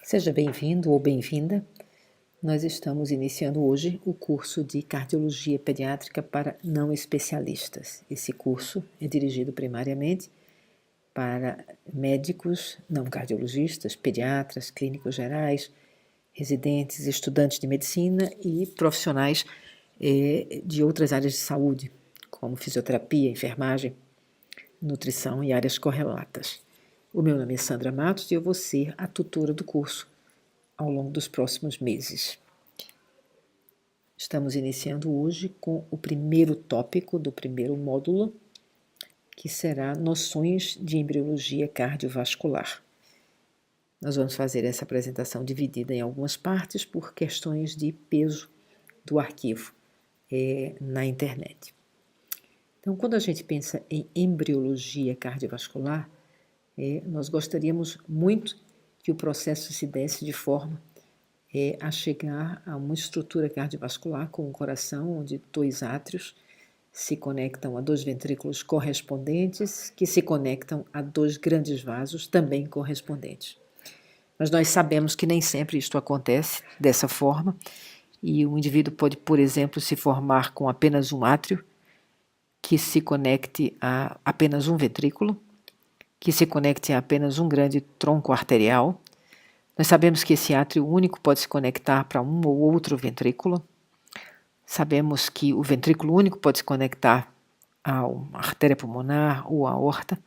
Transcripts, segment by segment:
Seja bem-vindo ou bem-vinda. Nós estamos iniciando hoje o curso de Cardiologia Pediátrica para não especialistas. Esse curso é dirigido primariamente para médicos não cardiologistas, pediatras, clínicos gerais, residentes, estudantes de medicina e profissionais de outras áreas de saúde, como fisioterapia, enfermagem, nutrição e áreas correlatas. O meu nome é Sandra Matos e eu vou ser a tutora do curso ao longo dos próximos meses. Estamos iniciando hoje com o primeiro tópico do primeiro módulo, que será Noções de Embriologia Cardiovascular. Nós vamos fazer essa apresentação dividida em algumas partes por questões de peso do arquivo na internet. Então, quando a gente pensa em embriologia cardiovascular, nós gostaríamos muito que o processo se desse de forma a chegar a uma estrutura cardiovascular com o coração, onde dois átrios se conectam a dois ventrículos correspondentes, que se conectam a dois grandes vasos também correspondentes. Mas nós sabemos que nem sempre isto acontece dessa forma, e o indivíduo pode, por exemplo, se formar com apenas um átrio, que se conecte a apenas um ventrículo, que se conecte a apenas um grande tronco arterial. Nós sabemos que esse átrio único pode se conectar para um ou outro ventrículo. Sabemos que o ventrículo único pode se conectar a uma artéria pulmonar ou à aorta.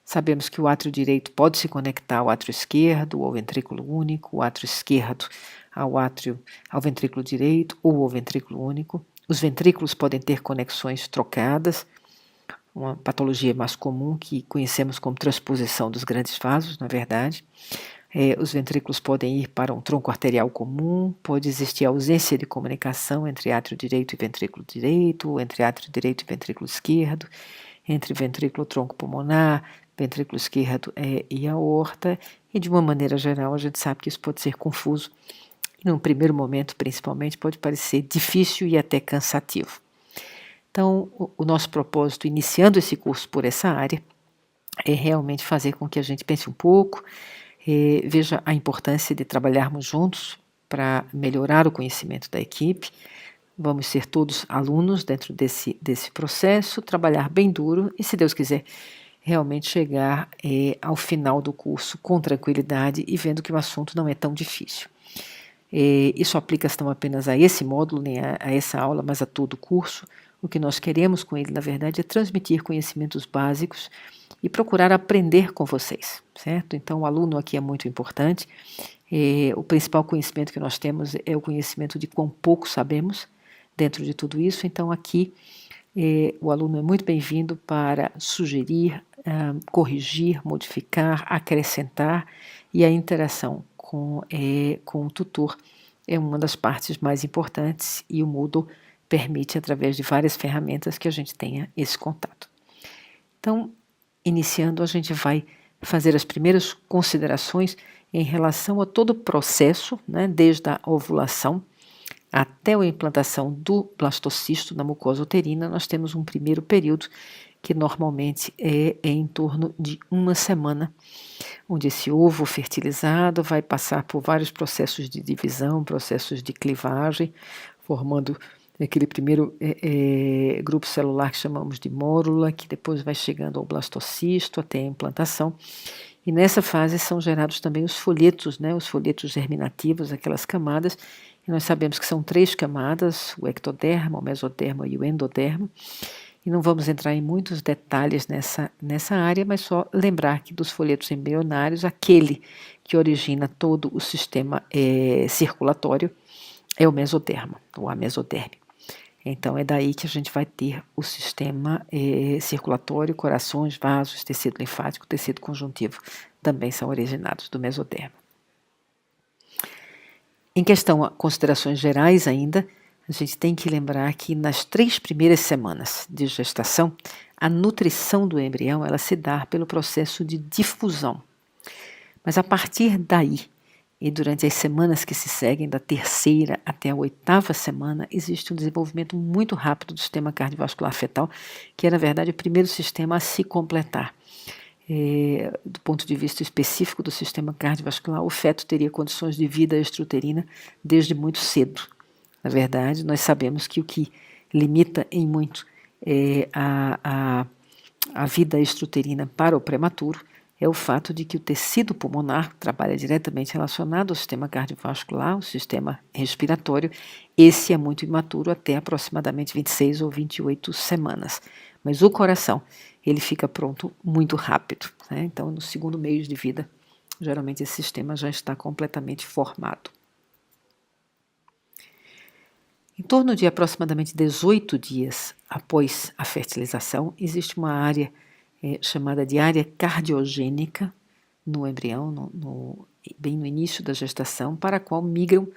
Sabemos que o átrio direito pode se conectar ao átrio esquerdo ou ao ventrículo único, o átrio esquerdo ao ventrículo direito ou ao ventrículo único. Os ventrículos podem ter conexões trocadas, uma patologia mais comum que conhecemos como transposição dos grandes vasos, na verdade. Os ventrículos podem ir para um tronco arterial comum, pode existir ausência de comunicação entre átrio direito e ventrículo direito, ou entre átrio direito e ventrículo esquerdo, entre ventrículo tronco pulmonar, ventrículo esquerdo e aorta, e de uma maneira geral a gente sabe que isso pode ser confuso, e num primeiro momento principalmente pode parecer difícil e até cansativo. Então o nosso propósito iniciando esse curso por essa área é realmente fazer com que a gente pense um pouco, veja a importância de trabalharmos juntos para melhorar o conhecimento da equipe. Vamos ser todos alunos dentro desse processo, trabalhar bem duro e, se Deus quiser, realmente chegar ao final do curso com tranquilidade e vendo que o assunto não é tão difícil. Isso aplica-se não apenas a esse módulo, nem a essa aula, mas a todo o curso. O que nós queremos com ele, na verdade, é transmitir conhecimentos básicos e procurar aprender com vocês, certo? Então, o aluno aqui é muito importante. O principal conhecimento que nós temos é o conhecimento de quão pouco sabemos dentro de tudo isso. Então, aqui, o aluno é muito bem-vindo para sugerir, corrigir, modificar, acrescentar, e a interação com o tutor é uma das partes mais importantes, e o Moodle permite, através de várias ferramentas, que a gente tenha esse contato. Então, iniciando, a gente vai fazer as primeiras considerações em relação a todo o processo, né, desde a ovulação até a implantação do blastocisto na mucosa uterina. Nós temos um primeiro período que normalmente é em torno de uma semana, onde esse ovo fertilizado vai passar por vários processos de divisão, processos de clivagem, formando aquele primeiro grupo celular que chamamos de mórula, que depois vai chegando ao blastocisto até a implantação. E nessa fase são gerados também os folhetos, né, os folhetos germinativos, aquelas camadas. E nós sabemos que são 3 camadas, o ectoderma, o mesoderma e o endoderma. E não vamos entrar em muitos detalhes nessa área, mas só lembrar que dos folhetos embrionários, aquele que origina todo o sistema circulatório é o mesoderma, ou a mesoderme. Então, é daí que a gente vai ter o sistema circulatório, corações, vasos, tecido linfático, tecido conjuntivo, também são originados do mesoderma. Em questão a considerações gerais ainda, a gente tem que lembrar que nas 3 primeiras semanas de gestação, a nutrição do embrião ela se dá pelo processo de difusão. Mas a partir daí, e durante as semanas que se seguem, da 3ª até a 8ª semana, existe um desenvolvimento muito rápido do sistema cardiovascular fetal, que é, na verdade, o primeiro sistema a se completar. do ponto de vista específico do sistema cardiovascular, o feto teria condições de vida extrauterina desde muito cedo. Na verdade, nós sabemos que o que limita em muito a vida extrauterina para o prematuro é o fato de que o tecido pulmonar trabalha diretamente relacionado ao sistema cardiovascular, ao sistema respiratório. Esse é muito imaturo até aproximadamente 26 ou 28 semanas. Mas o coração, ele fica pronto muito rápido, né? Então, no segundo mês de vida, geralmente esse sistema já está completamente formado. Em torno de aproximadamente 18 dias após a fertilização, existe uma área chamada de área cardiogênica no embrião, bem no início da gestação, para a qual migram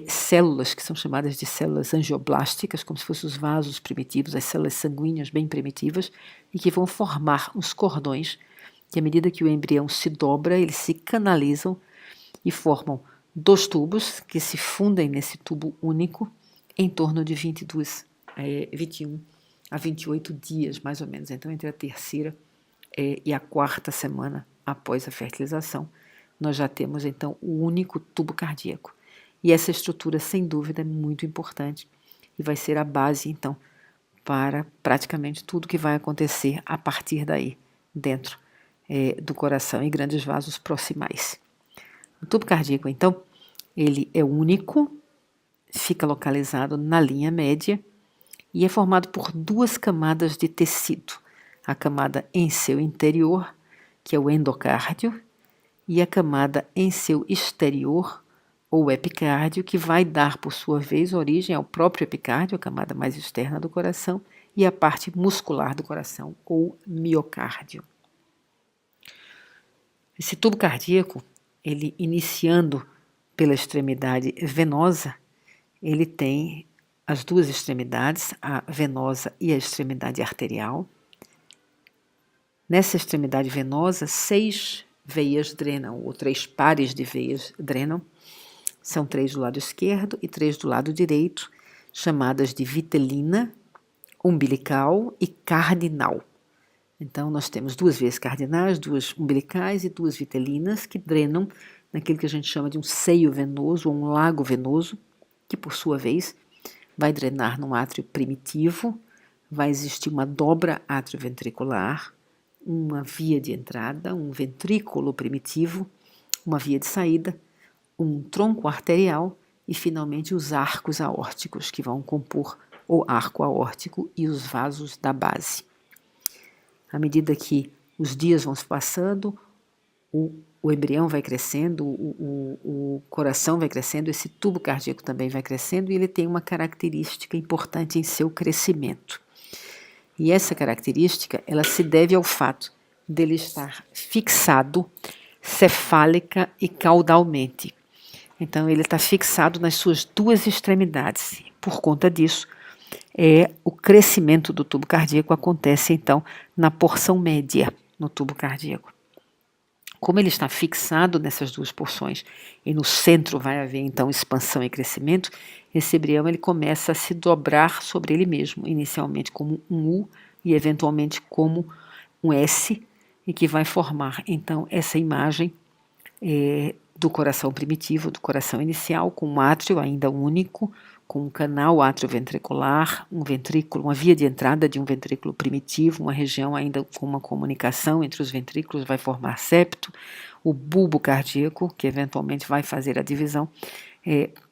células que são chamadas de células angioblásticas, como se fossem os vasos primitivos, as células sanguíneas bem primitivas, e que vão formar os cordões, que à medida que o embrião se dobra, eles se canalizam e formam 2 tubos que se fundem nesse tubo único em torno de 21 a 28 dias, mais ou menos. Então, entre a terceira e a quarta semana após a fertilização, nós já temos, então, o único tubo cardíaco. E essa estrutura, sem dúvida, é muito importante e vai ser a base, então, para praticamente tudo que vai acontecer a partir daí, dentro do coração e grandes vasos proximais. O tubo cardíaco, então, ele é único, fica localizado na linha média e é formado por 2 camadas de tecido. A camada em seu interior, que é o endocárdio, e a camada em seu exterior, ou epicárdio, que vai dar, por sua vez, origem ao próprio epicárdio, a camada mais externa do coração, e a parte muscular do coração, ou miocárdio. Esse tubo cardíaco, ele iniciando pela extremidade venosa, ele tem as 2 extremidades, a venosa e a extremidade arterial. Nessa extremidade venosa, 6 veias drenam, ou 3 pares de veias drenam. São 3 do lado esquerdo e 3 do lado direito, chamadas de vitelina, umbilical e cardinal. Então, nós temos 2 veias cardinais, 2 umbilicais e 2 vitelinas que drenam naquilo que a gente chama de um seio venoso ou um lago venoso, que por sua vez vai drenar num átrio primitivo, vai existir uma dobra atrioventricular, uma via de entrada, um ventrículo primitivo, uma via de saída, um tronco arterial e finalmente os arcos aórticos que vão compor o arco aórtico e os vasos da base. À medida que os dias vão se passando, o embrião vai crescendo, o coração vai crescendo, esse tubo cardíaco também vai crescendo e ele tem uma característica importante em seu crescimento. E essa característica, ela se deve ao fato dele estar fixado cefálica e caudalmente. Então, ele está fixado nas suas 2 extremidades. Por conta disso, o crescimento do tubo cardíaco acontece, então, na porção média, no tubo cardíaco. Como ele está fixado nessas 2 porções e no centro vai haver, então, expansão e crescimento, esse embrião ele começa a se dobrar sobre ele mesmo, inicialmente como um U e eventualmente como um S, e que vai formar, então, essa imagem do coração primitivo, do coração inicial, com um átrio ainda único, com um canal atrioventricular, um ventrículo, uma via de entrada de um ventrículo primitivo, uma região ainda com uma comunicação entre os ventrículos, vai formar septo, o bulbo cardíaco, que eventualmente vai fazer a divisão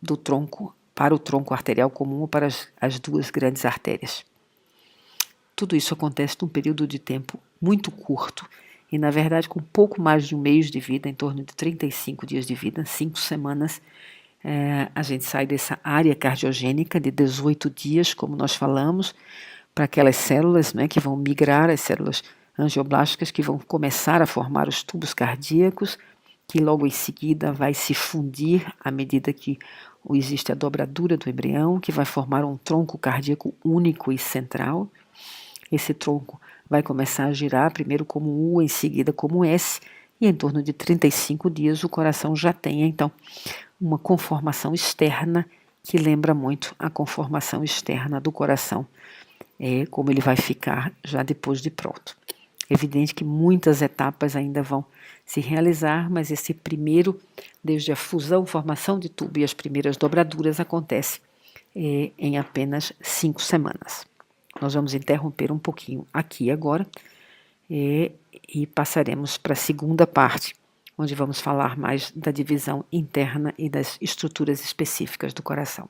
do tronco para o tronco arterial comum ou para as 2 grandes artérias. Tudo isso acontece num período de tempo muito curto e, na verdade, com pouco mais de um mês de vida, em torno de 35 dias de vida, 5 semanas, a gente sai dessa área cardiogênica de 18 dias, como nós falamos, para aquelas células, né, que vão migrar, as células angioblásticas, que vão começar a formar os tubos cardíacos, que logo em seguida vai se fundir à medida que existe a dobradura do embrião, que vai formar um tronco cardíaco único e central. Esse tronco vai começar a girar, primeiro como U, em seguida como S, e em torno de 35 dias o coração já tem, então, uma conformação externa que lembra muito a conformação externa do coração, como ele vai ficar já depois de pronto. Evidente que muitas etapas ainda vão se realizar, mas esse primeiro, desde a fusão, formação de tubo e as primeiras dobraduras, acontece em apenas 5 semanas. Nós vamos interromper um pouquinho aqui agora e passaremos para a segunda parte, onde vamos falar mais da divisão interna e das estruturas específicas do coração.